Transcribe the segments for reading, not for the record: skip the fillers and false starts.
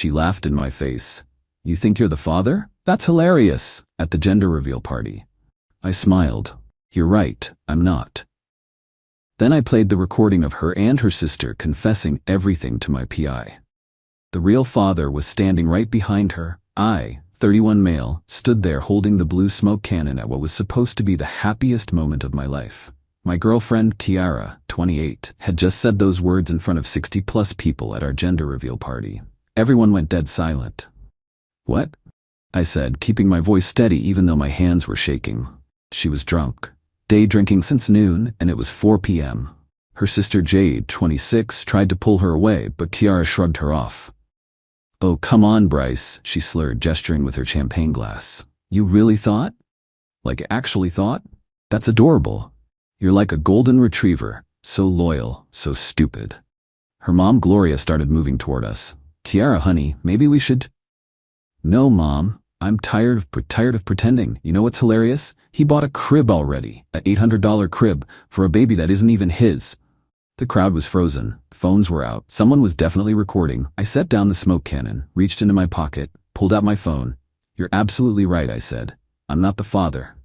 She laughed in my face. You think you're the father? That's hilarious, at the gender reveal party. I smiled. You're right, I'm not. Then I played the recording of her and her sister confessing everything to my PI. The real father was standing right behind her. I, 31 male, stood there holding the blue smoke cannon at what was supposed to be the happiest moment of my life. My girlfriend, Kiara, 28, had just said those words in front of 60+ people at our gender reveal party. Everyone went dead silent. What? I said, keeping my voice steady even though my hands were shaking. She was drunk. Day drinking since noon, and it was 4 p.m. Her sister Jade, 26, tried to pull her away, but Kiara shrugged her off. Oh, come on, Bryce, she slurred, gesturing with her champagne glass. You really thought? Like actually thought? That's adorable. You're like a golden retriever, so loyal, so stupid. Her mom, Gloria, started moving toward us. Kiara, honey, maybe we should... No, Mom. I'm tired of pretending. You know what's hilarious? He bought a crib already, an $800 crib, for a baby that isn't even his. The crowd was frozen. Phones were out. Someone was definitely recording. I set down the smoke cannon, reached into my pocket, pulled out my phone. You're absolutely right, I said. I'm not the father.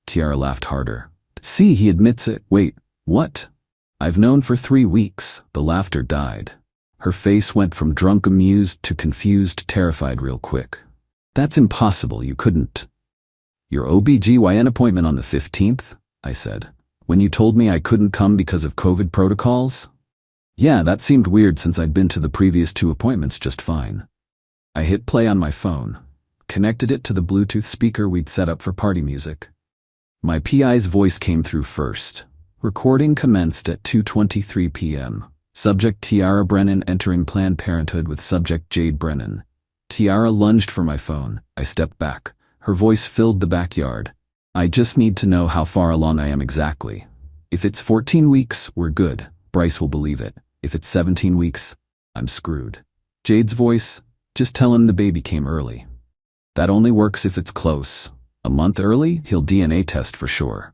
Kiara laughed harder. See, he admits it. Wait, what? I've known for 3 weeks. The laughter died. Her face went from drunk amused to confused terrified real quick. That's impossible, you couldn't. Your OBGYN appointment on the 15th? I said. When you told me I couldn't come because of COVID protocols? Yeah, that seemed weird since I'd been to the previous 2 appointments just fine. I hit play on my phone, connected it to the Bluetooth speaker we'd set up for party music. My PI's voice came through first. Recording commenced at 2:23 p.m. Subject Kiara Brennan entering Planned Parenthood with subject Jade Brennan. Kiara lunged for my phone. I stepped back. Her voice filled the backyard. I just need to know how far along I am exactly. If it's 14 weeks, we're good. Bryce will believe it. If it's 17 weeks, I'm screwed. Jade's voice, just tell him the baby came early. That only works if it's close. A month early, he'll DNA test for sure.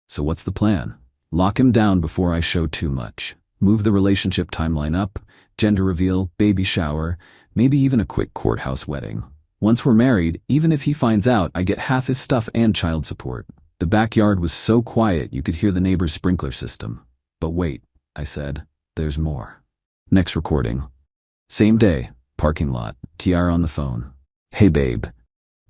So what's the plan? Lock him down before I show too much. Move the relationship timeline up, gender reveal, baby shower, maybe even a quick courthouse wedding. Once we're married, even if he finds out, I get half his stuff and child support. The backyard was so quiet you could hear the neighbor's sprinkler system. But wait, I said, there's more. Next recording. Same day, parking lot, Kiara on the phone. Hey babe.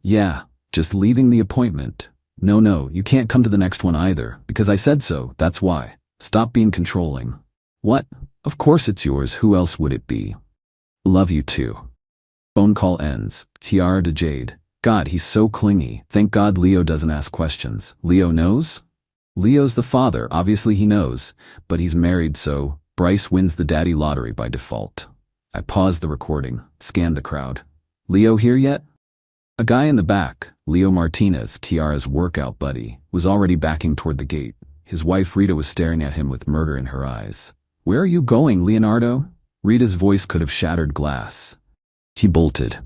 Yeah, just leaving the appointment. No, you can't come to the next one either, because I said so, that's why. Stop being controlling. What? Of course it's yours, who else would it be? Love you too. Phone call ends. Kiara to Jade. God, he's so clingy. Thank God Leo doesn't ask questions. Leo knows? Leo's the father, obviously he knows, but he's married, so Bryce wins the daddy lottery by default. I paused the recording, scanned the crowd. Leo here yet? A guy in the back, Leo Martinez, Kiara's workout buddy, was already backing toward the gate. His wife Rita was staring at him with murder in her eyes. Where are you going, Leonardo? Rita's voice could have shattered glass. He bolted.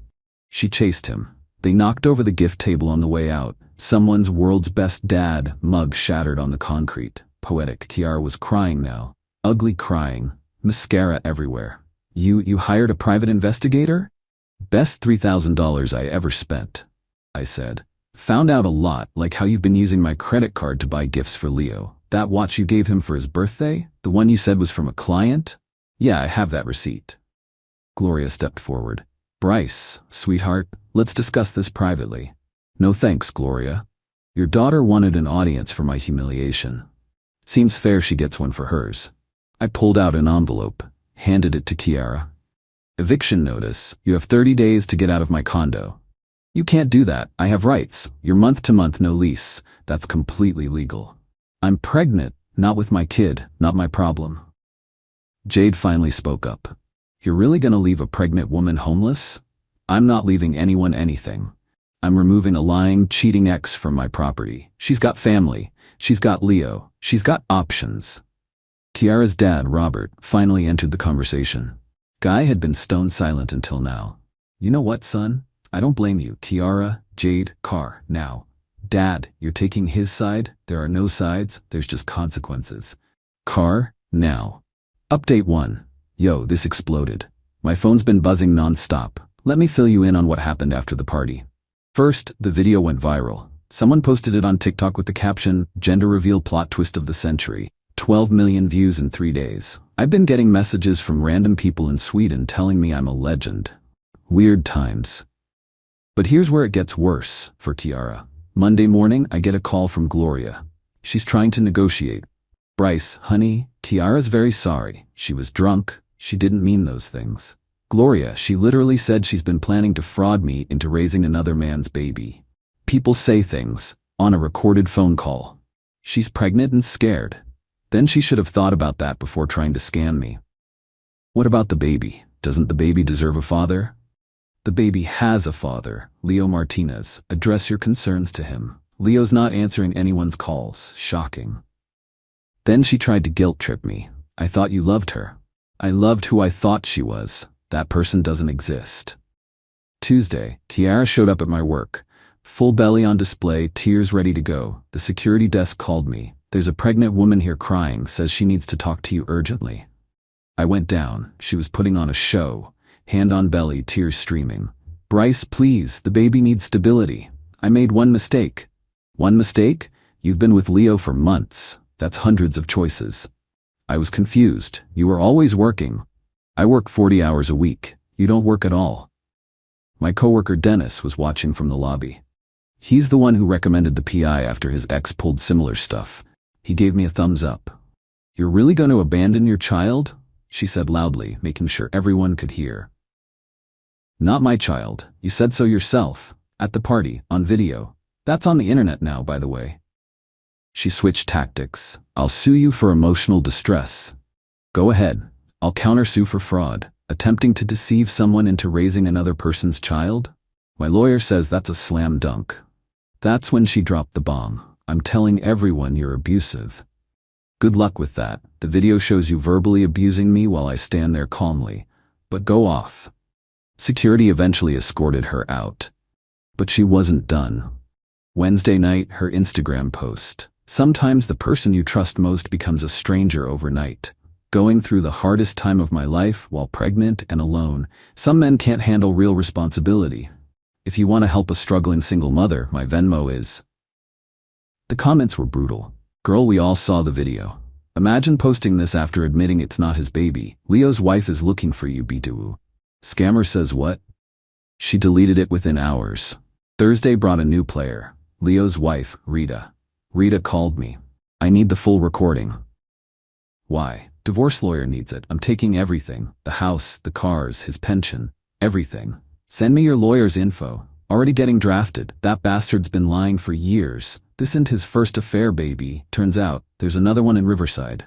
She chased him. They knocked over the gift table on the way out. Someone's world's best dad mug shattered on the concrete. Poetic. Kiara was crying now. Ugly crying. Mascara everywhere. You hired a private investigator? Best $3,000 I ever spent, I said. Found out a lot, like how you've been using my credit card to buy gifts for Leo. That watch you gave him for his birthday? The one you said was from a client? Yeah, I have that receipt. Gloria stepped forward. Bryce, sweetheart, let's discuss this privately. No thanks, Gloria. Your daughter wanted an audience for my humiliation. Seems fair she gets one for hers. I pulled out an envelope, handed it to Kiara. Eviction notice. You have 30 days to get out of my condo. You can't do that. I have rights. You're month-to-month, no lease. That's completely legal. I'm pregnant, not with my kid, not my problem. Jade finally spoke up. You're really gonna leave a pregnant woman homeless? I'm not leaving anyone anything. I'm removing a lying, cheating ex from my property. She's got family. She's got Leo. She's got options. Kiara's dad, Robert, finally entered the conversation. Guy had been stone silent until now. You know what, son? I don't blame you. Kiara, Jade, Carr, now. Dad, you're taking his side? There are no sides, there's just consequences. Carr, now. Update 1. Yo, this exploded. My phone's been buzzing non-stop. Let me fill you in on what happened after the party. First, the video went viral. Someone posted it on TikTok with the caption, "Gender reveal plot twist of the century." 12 million views in 3 days. I've been getting messages from random people in Sweden telling me I'm a legend. Weird times. But here's where it gets worse for Kiara. Monday morning, I get a call from Gloria. She's trying to negotiate. "Bryce, honey, Kiara's very sorry. She was drunk. She didn't mean those things." Gloria, she literally said she's been planning to fraud me into raising another man's baby. People say things on a recorded phone call. She's pregnant and scared. Then she should have thought about that before trying to scam me. What about the baby? Doesn't the baby deserve a father? The baby has a father, Leo Martinez. Address your concerns to him. Leo's not answering anyone's calls. Shocking. Then she tried to guilt trip me. I thought you loved her. I loved who I thought she was. That person doesn't exist. Tuesday, Kiara showed up at my work. Full belly on display, tears ready to go. The security desk called me. "There's a pregnant woman here crying, says she needs to talk to you urgently." I went down. She was putting on a show. Hand on belly, tears streaming. "Bryce, please, the baby needs stability. I made one mistake." "One mistake? You've been with Leo for months. That's hundreds of choices." I was confused. "You were always working." "I work 40 hours a week. You don't work at all." My coworker Dennis was watching from the lobby. He's the one who recommended the PI after his ex pulled similar stuff. He gave me a thumbs up. "You're really going to abandon your child?" she said loudly, making sure everyone could hear. "Not my child. You said so yourself. At the party, on video. That's on the internet now, by the way." She switched tactics. "I'll sue you for emotional distress." "Go ahead. I'll countersue for fraud. Attempting to deceive someone into raising another person's child? My lawyer says that's a slam dunk." That's when she dropped the bomb. "I'm telling everyone you're abusive." Good luck with that. The video shows you verbally abusing me while I stand there calmly. But go off. Security eventually escorted her out. But she wasn't done. Wednesday night, her Instagram post. "Sometimes the person you trust most becomes a stranger overnight. Going through the hardest time of my life while pregnant and alone. Some men can't handle real responsibility. If you want to help a struggling single mother, my Venmo is..." The comments were brutal. "Girl, we all saw the video. Imagine posting this after admitting it's not his baby. Leo's wife is looking for you, Bidu." Scammer says what? She deleted it within hours. Thursday brought a new player. Leo's wife, Rita. Rita called me. "I need the full recording." "Why?" "Divorce lawyer needs it. I'm taking everything. The house, the cars, his pension, everything. Send me your lawyer's info. Already getting drafted. That bastard's been lying for years. This isn't his first affair, baby. Turns out, there's another one in Riverside."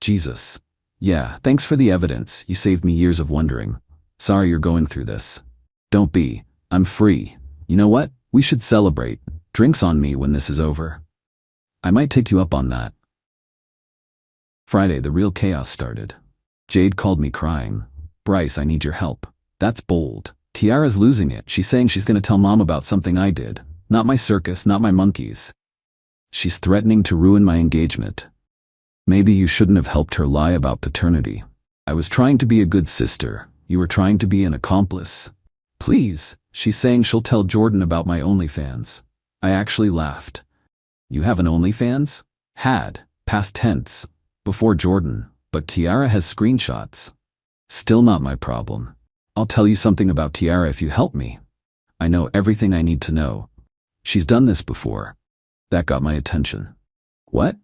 Jesus. "Yeah, thanks for the evidence. You saved me years of wondering. Sorry you're going through this." "Don't be. I'm free. You know what? We should celebrate. Drinks on me when this is over." "I might take you up on that." Friday, the real chaos started. Jade called me crying. "Bryce, I need your help." That's bold. Kiara's losing it. She's saying she's going to tell mom about something I did. Not my circus, not my monkeys. She's threatening to ruin my engagement. Maybe you shouldn't have helped her lie about paternity. I was trying to be a good sister. You were trying to be an accomplice. Please, she's saying she'll tell Jordan about my OnlyFans. I actually laughed. You have an OnlyFans? Had. Past tense. Before Jordan. But Kiara has screenshots. Still not my problem. I'll tell you something about Kiara if you help me. I know everything I need to know. She's done this before. That got my attention. What?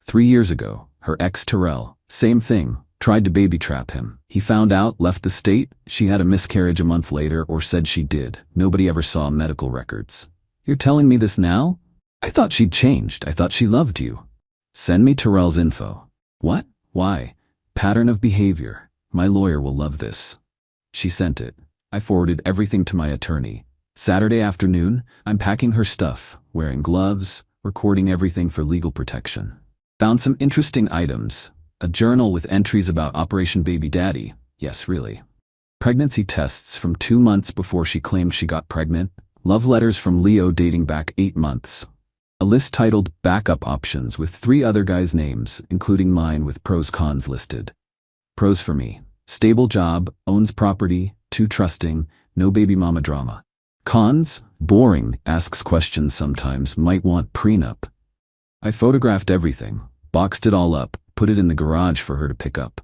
3 years ago, her ex Terrell, same thing, tried to baby trap him. He found out, left the state, she had a miscarriage a month later or said she did. Nobody ever saw medical records. You're telling me this now? I thought she'd changed. I thought she loved you. Send me Terrell's info. What? Why? Pattern of behavior. My lawyer will love this. She sent it. I forwarded everything to my attorney. Saturday afternoon, I'm packing her stuff, wearing gloves, recording everything for legal protection. Found some interesting items. A journal with entries about Operation Baby Daddy. Yes, really. Pregnancy tests from 2 months before she claimed she got pregnant. Love letters from Leo dating back 8 months. A list titled Backup Options with 3 other guys' names, including mine with pros cons listed. Pros for me. Stable job, owns property, too trusting, no baby mama drama. Cons? Boring, asks questions sometimes, might want prenup. I photographed everything, boxed it all up, put it in the garage for her to pick up.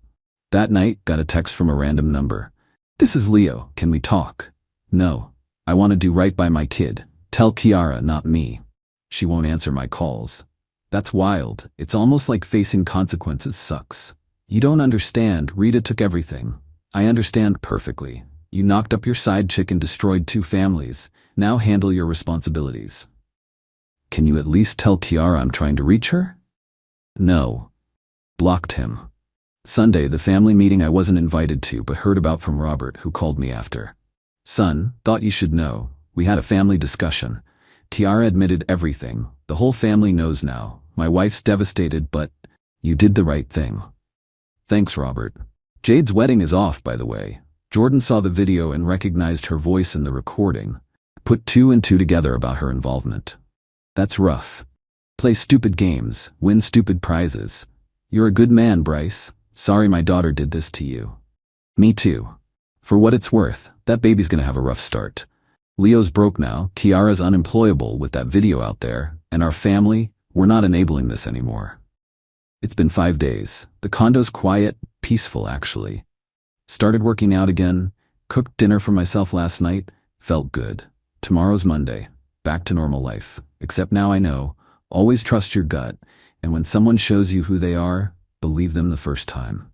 That night, got a text from a random number. This is Leo, can we talk? No. I want to do right by my kid. Tell Kiara, not me. She won't answer my calls. That's wild. It's almost like facing consequences sucks. You don't understand, Rita took everything. I understand perfectly. You knocked up your side chick and destroyed 2 families. Now handle your responsibilities. Can you at least tell Kiara I'm trying to reach her? No. Blocked him. Sunday, the family meeting I wasn't invited to but heard about from Robert, who called me after. Son, thought you should know. We had a family discussion. Kiara admitted everything. The whole family knows now. My wife's devastated, but you did the right thing. Thanks, Robert. Jade's wedding is off, by the way. Jordan saw the video and recognized her voice in the recording. Put 2 and 2 together about her involvement. That's rough. Play stupid games, win stupid prizes. You're a good man, Bryce. Sorry my daughter did this to you. Me too. For what it's worth, that baby's gonna have a rough start. Leo's broke now, Kiara's unemployable with that video out there, and our family, we're not enabling this anymore. It's been 5 days. The condo's quiet, peaceful actually. Started working out again, cooked dinner for myself last night, felt good. Tomorrow's Monday, back to normal life. Except now I know, always trust your gut, and when someone shows you who they are, believe them the first time.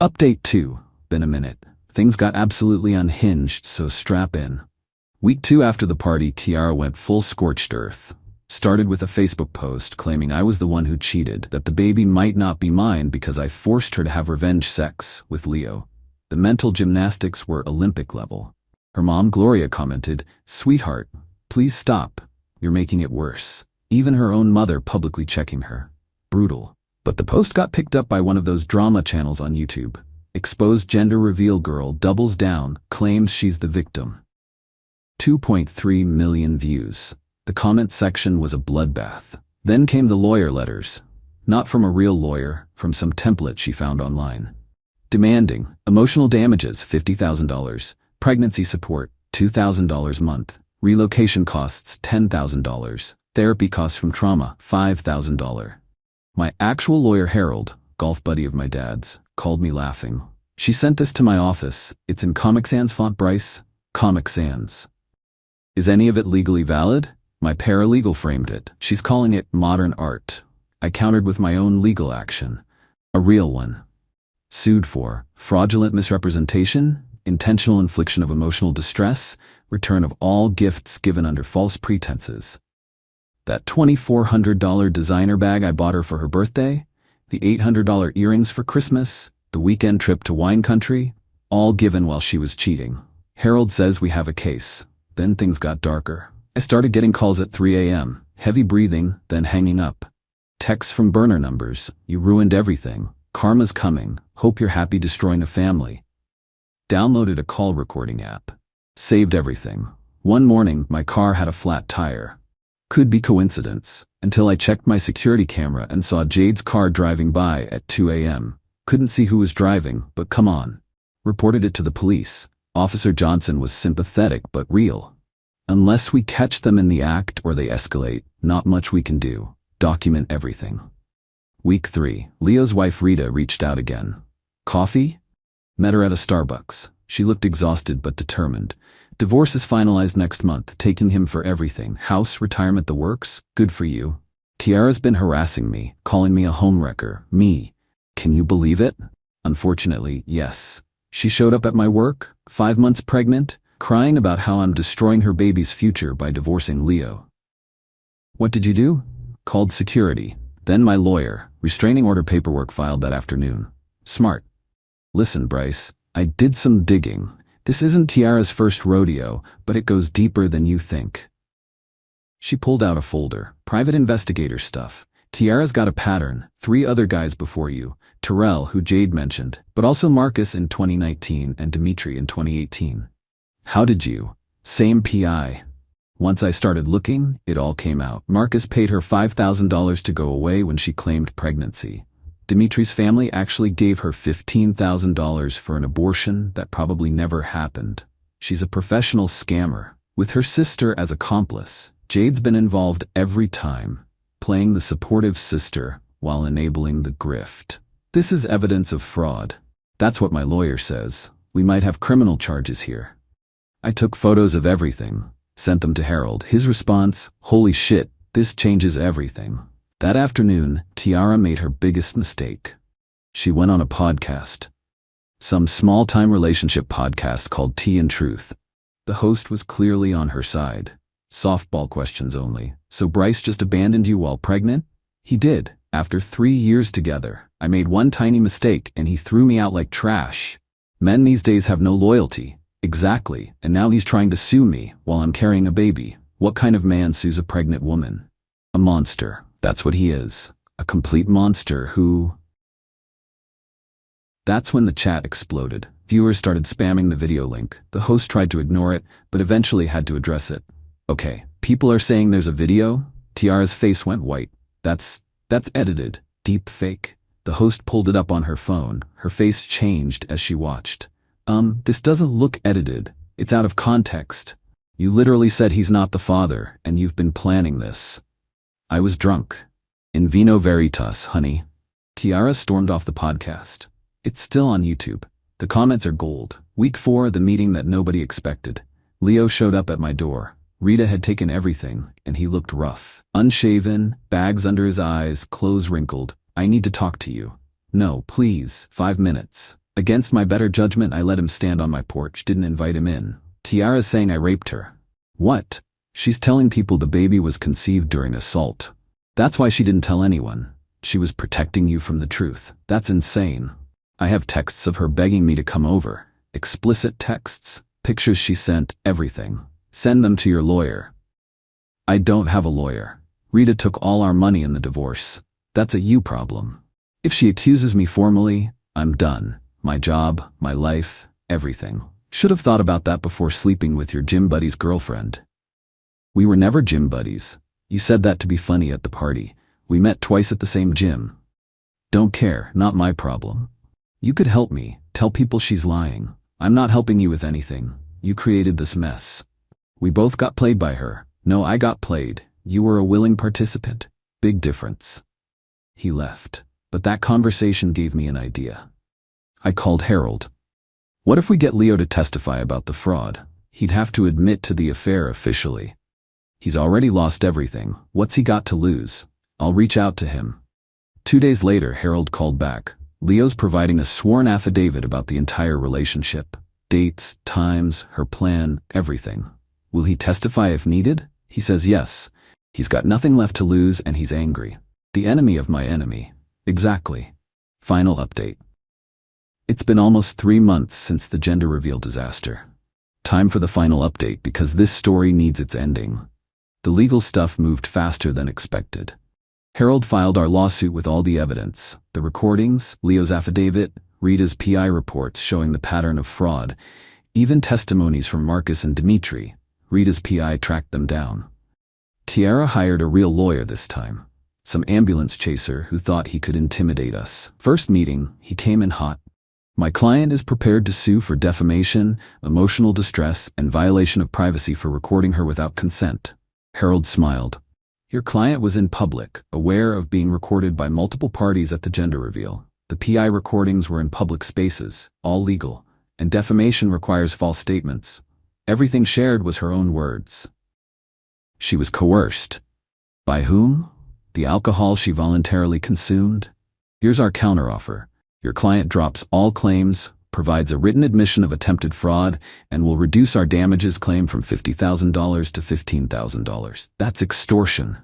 Update 2, been a minute. Things got absolutely unhinged, so strap in. Week 2 after the party, Kiara went full scorched earth. Started with a Facebook post claiming I was the one who cheated, that the baby might not be mine because I forced her to have revenge sex with Leo. The mental gymnastics were Olympic level. Her mom, Gloria, commented, "Sweetheart, please stop. You're making it worse." Even her own mother publicly checking her. Brutal. But the post got picked up by one of those drama channels on YouTube. Exposed gender reveal girl doubles down, claims she's the victim. 2.3 million views. The comment section was a bloodbath. Then came the lawyer letters. Not from a real lawyer, from some template she found online. Demanding emotional damages $50,000, pregnancy support $2,000 a month, relocation costs $10,000, therapy costs from trauma $5,000. My actual lawyer, Harold, golf buddy of my dad's, called me laughing. She sent this to my office. It's in Comic Sans font, Bryce. Comic Sans. Is any of it legally valid? My paralegal framed it. She's calling it modern art. I countered with my own legal action. A real one. Sued for fraudulent misrepresentation, intentional infliction of emotional distress, return of all gifts given under false pretenses. That $2,400 designer bag I bought her for her birthday, the $800 earrings for Christmas, the weekend trip to wine country, all given while she was cheating. Harold says we have a case. Then things got darker. I started getting calls at 3 a.m., heavy breathing, then hanging up. Texts from burner numbers, "You ruined everything. Karma's coming. Hope you're happy destroying a family." Downloaded a call recording app. Saved everything. One morning, my car had a flat tire. Could be coincidence, until I checked my security camera and saw Jade's car driving by at 2 a.m. Couldn't see who was driving, but come on. Reported it to the police. Officer Johnson was sympathetic but real. Unless we catch them in the act or they escalate, not much we can do. Document everything. Week 3, Leo's wife Rita reached out again. Coffee? Met her at a Starbucks. She looked exhausted but determined. Divorce is finalized next month, taking him for everything. House, retirement, the works. Good for you. Kiara's been harassing me, calling me a homewrecker. Me. Can you believe it? Unfortunately, yes. She showed up at my work, 5 months pregnant, crying about how I'm destroying her baby's future by divorcing Leo. What did you do? Called security. Then my lawyer, restraining order paperwork filed that afternoon. Smart. Listen, Bryce, I did some digging. This isn't Kiara's first rodeo, but it goes deeper than you think. She pulled out a folder, private investigator stuff. Kiara's got a pattern, 3 other guys before you, Terrell, who Jade mentioned, but also Marcus in 2019 and Dimitri in 2018. How did you? Same PI. Once I started looking, it all came out. Marcus paid her $5,000 to go away when she claimed pregnancy. Dimitri's family actually gave her $15,000 for an abortion that probably never happened. She's a professional scammer, with her sister as accomplice. Jade's been involved every time, playing the supportive sister while enabling the grift. This is evidence of fraud. That's what my lawyer says. We might have criminal charges here. I took photos of everything, sent them to Harold. His response, "Holy shit, this changes everything." That afternoon, Tiara made her biggest mistake. She went on a podcast. Some small-time relationship podcast called Tea and Truth. The host was clearly on her side. Softball questions only. "So Bryce just abandoned you while pregnant?" "He did. After 3 years together. I made one tiny mistake and he threw me out like trash. Men these days have no loyalty." "Exactly. And now he's trying to sue me while I'm carrying a baby. What kind of man sues a pregnant woman?" "A monster. That's what he is. A complete monster who..." That's when the chat exploded. Viewers started spamming the video link. The host tried to ignore it, but eventually had to address it. "Okay, people are saying there's a video?" Tiara's face went white. That's edited. Deep fake." The host pulled it up on her phone. Her face changed as she watched. This doesn't look edited. It's out of context. You literally said he's not the father, and you've been planning this." "I was drunk. In vino veritas, honey." Tiara stormed off the podcast. It's still on YouTube. The comments are gold. Week 4, the meeting that nobody expected. Leo showed up at my door. Rita had taken everything, and he looked rough. Unshaven, bags under his eyes, clothes wrinkled. "I need to talk to you." "No, please, 5 minutes." Against my better judgment, I let him stand on my porch, didn't invite him in. "Tiara's saying I raped her." "What?" "She's telling people the baby was conceived during assault. That's why she didn't tell anyone. She was protecting you from the truth." "That's insane." "I have texts of her begging me to come over. Explicit texts, pictures she sent, everything. Send them to your lawyer." "I don't have a lawyer. Rita took all our money in the divorce. That's a you problem. If she accuses me formally, I'm done. My job, my life, everything. Should have thought about that before sleeping with your gym buddy's girlfriend." "We were never gym buddies. You said that to be funny at the party. We met twice at the same gym." "Don't care, not my problem. You could help me. Tell people she's lying. I'm not helping you with anything. You created this mess. We both got played by her." "No, I got played. You were a willing participant. Big difference." He left, but that conversation gave me an idea. I called Harold. "What if we get Leo to testify about the fraud? He'd have to admit to the affair officially. He's already lost everything. What's he got to lose? I'll reach out to him." 2 days later, Harold called back. "Leo's providing a sworn affidavit about the entire relationship. Dates, times, her plan, everything. Will he testify if needed?" He says yes. He's got nothing left to lose and he's angry. The enemy of my enemy. Exactly. Final update. It's been almost 3 months since the gender reveal disaster. Time for the final update because this story needs its ending. The legal stuff moved faster than expected. Harold filed our lawsuit with all the evidence, the recordings, Leo's affidavit, Rita's PI reports showing the pattern of fraud, even testimonies from Marcus and Dimitri. Rita's PI tracked them down. Tiara hired a real lawyer this time. Some ambulance chaser who thought he could intimidate us. First meeting, he came in hot. "My client is prepared to sue for defamation, emotional distress, and violation of privacy for recording her without consent." Harold smiled. "Your client was in public, aware of being recorded by multiple parties at the gender reveal. The PI recordings were in public spaces, all legal, and defamation requires false statements. Everything shared was her own words." "She was coerced. By whom? The alcohol she voluntarily consumed? Here's our counteroffer. Your client drops all claims, provides a written admission of attempted fraud, and will reduce our damages claim from $50,000 to $15,000. That's extortion."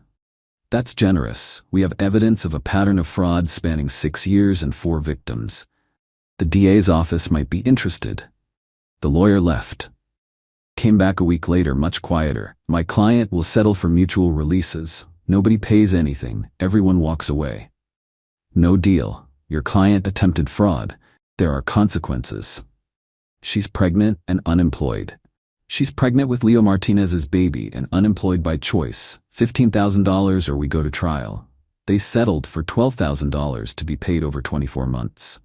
"That's generous. We have evidence of a pattern of fraud spanning 6 years and 4 victims. The DA's office might be interested." The lawyer left. Came back a week later, much quieter. "My client will settle for mutual releases. Nobody pays anything. Everyone walks away." "No deal. Your client attempted fraud. There are consequences." "She's pregnant and unemployed." "She's pregnant with Leo Martinez's baby and unemployed by choice. $15,000 or we go to trial." They settled for $12,000 to be paid over 24 months.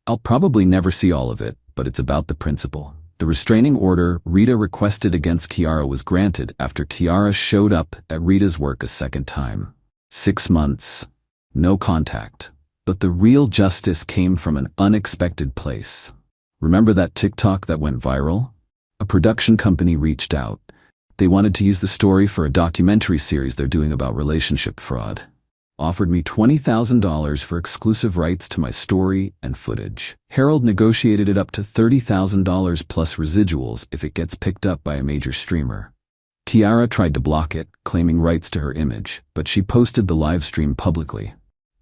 I'll probably never see all of it, but it's about the principle. The restraining order Rita requested against Kiara was granted after Kiara showed up at Rita's work a second time. 6 months. No contact. But the real justice came from an unexpected place. Remember that TikTok that went viral? A production company reached out. They wanted to use the story for a documentary series they're doing about relationship fraud. Offered me $20,000 for exclusive rights to my story and footage. Harold negotiated it up to $30,000 plus residuals if it gets picked up by a major streamer. Kiara tried to block it, claiming rights to her image, but she posted the live stream publicly.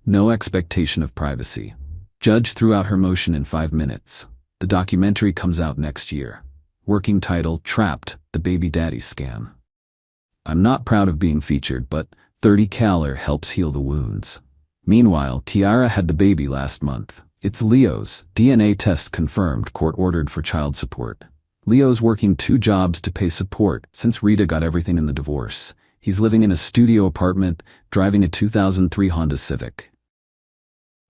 No expectation of privacy. Judge threw out her motion in 5 minutes. The documentary comes out next year. Working title, Trapped, the Baby Daddy Scam. I'm not proud of being featured, but 30 Caler helps heal the wounds. Meanwhile, Kiara had the baby last month. It's Leo's. DNA test confirmed, court ordered for child support. Leo's working 2 jobs to pay support since Rita got everything in the divorce. He's living in a studio apartment, driving a 2003 Honda Civic.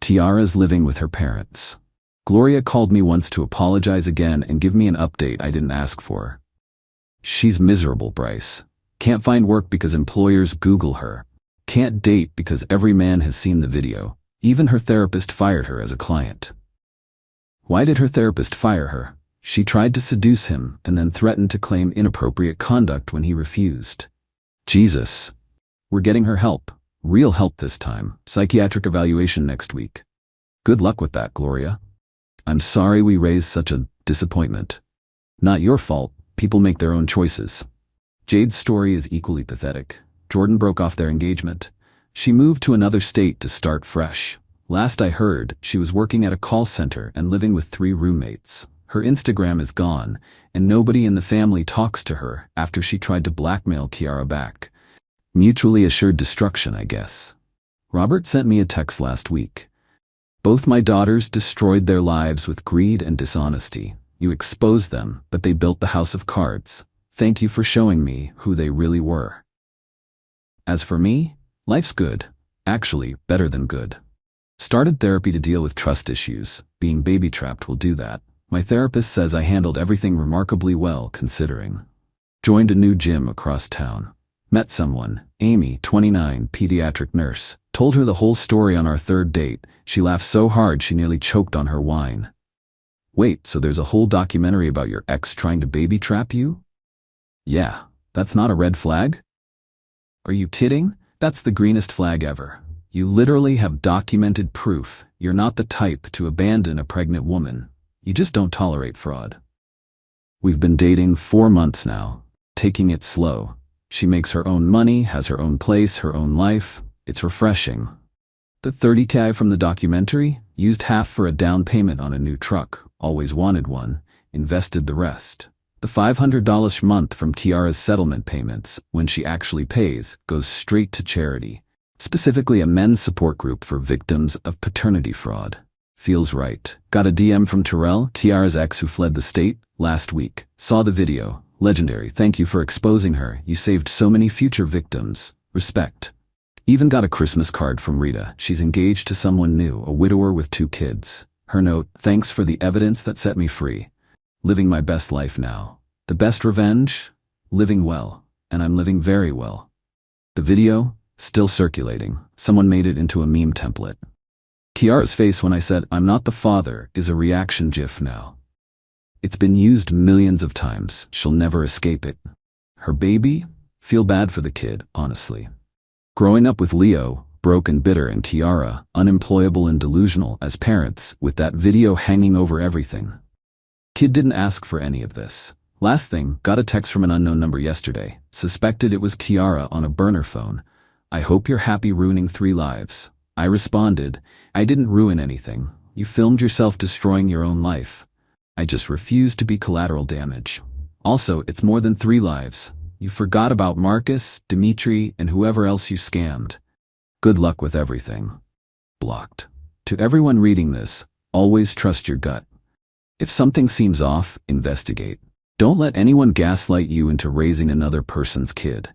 Kiara's living with her parents. Gloria called me once to apologize again and give me an update I didn't ask for. She's miserable, Bryce. Can't find work because employers Google her. Can't date because every man has seen the video. Even her therapist fired her as a client. Why did her therapist fire her? She tried to seduce him and then threatened to claim inappropriate conduct when he refused. Jesus. We're getting her help. Real help this time. Psychiatric evaluation next week. Good luck with that, Gloria. I'm sorry we raised such a disappointment. Not your fault. People make their own choices. Jade's story is equally pathetic. Jordan broke off their engagement. She moved to another state to start fresh. Last I heard, she was working at a call center and living with 3 roommates. Her Instagram is gone, and nobody in the family talks to her after she tried to blackmail Kiara back. Mutually assured destruction, I guess. Robert sent me a text last week. Both my daughters destroyed their lives with greed and dishonesty. You exposed them, but they built the house of cards. Thank you for showing me who they really were. As for me, life's good. Actually, better than good. Started therapy to deal with trust issues. Being baby trapped will do that. My therapist says I handled everything remarkably well considering. Joined a new gym across town. Met someone, Amy, 29, pediatric nurse. Told her the whole story on our 3rd date. She laughed so hard she nearly choked on her wine. Wait, so there's a whole documentary about your ex trying to baby trap you? Yeah, that's not a red flag? Are you kidding? That's the greenest flag ever. You literally have documented proof you're not the type to abandon a pregnant woman. You just don't tolerate fraud. We've been dating 4 months now, taking it slow. She makes her own money, has her own place, her own life. It's refreshing. The $30K from the documentary, used half for a down payment on a new truck, always wanted one, invested the rest. The $500 a month from Kiara's settlement payments, when she actually pays, goes straight to charity. Specifically a men's support group for victims of paternity fraud. Feels right. Got a DM from Terrell, Kiara's ex who fled the state, last week. Saw the video. Legendary. Thank you for exposing her. You saved so many future victims. Respect. Even got a Christmas card from Rita. She's engaged to someone new, a widower with 2 kids. Her note, thanks for the evidence that set me free. Living my best life now. The best revenge? Living well. And I'm living very well. The video? Still circulating. Someone made it into a meme template. Kiara's face when I said, I'm not the father, is a reaction gif now. It's been used millions of times. She'll never escape it. Her baby? Feel bad for the kid, honestly. Growing up with Leo, broke and bitter, and Kiara, unemployable and delusional as parents, with that video hanging over everything. Kid didn't ask for any of this. Last thing, got a text from an unknown number yesterday. Suspected it was Kiara on a burner phone. I hope you're happy ruining 3 lives. I responded, I didn't ruin anything. You filmed yourself destroying your own life. I just refuse to be collateral damage. Also, it's more than 3 lives. You forgot about Marcus, Dimitri, and whoever else you scammed. Good luck with everything. Blocked. To everyone reading this, always trust your gut. If something seems off, investigate. Don't let anyone gaslight you into raising another person's kid.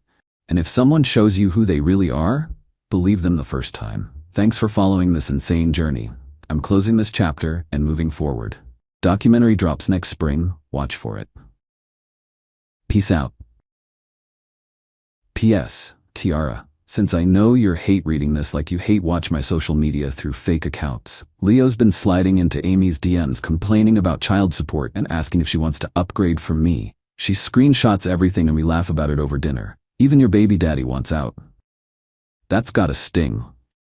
And if someone shows you who they really are, Believe them the first time. Thanks for following this insane journey. I'm closing this chapter and moving forward. Documentary drops next spring. Watch for it. Peace out. P.S. Kiara, since I know you hate reading this like you hate watch my social media through fake accounts, Leo's been sliding into Amy's DMs complaining about child support and asking if she wants to upgrade from me. She screenshots everything and we laugh about it over dinner. Even your baby daddy wants out. That's gotta sting.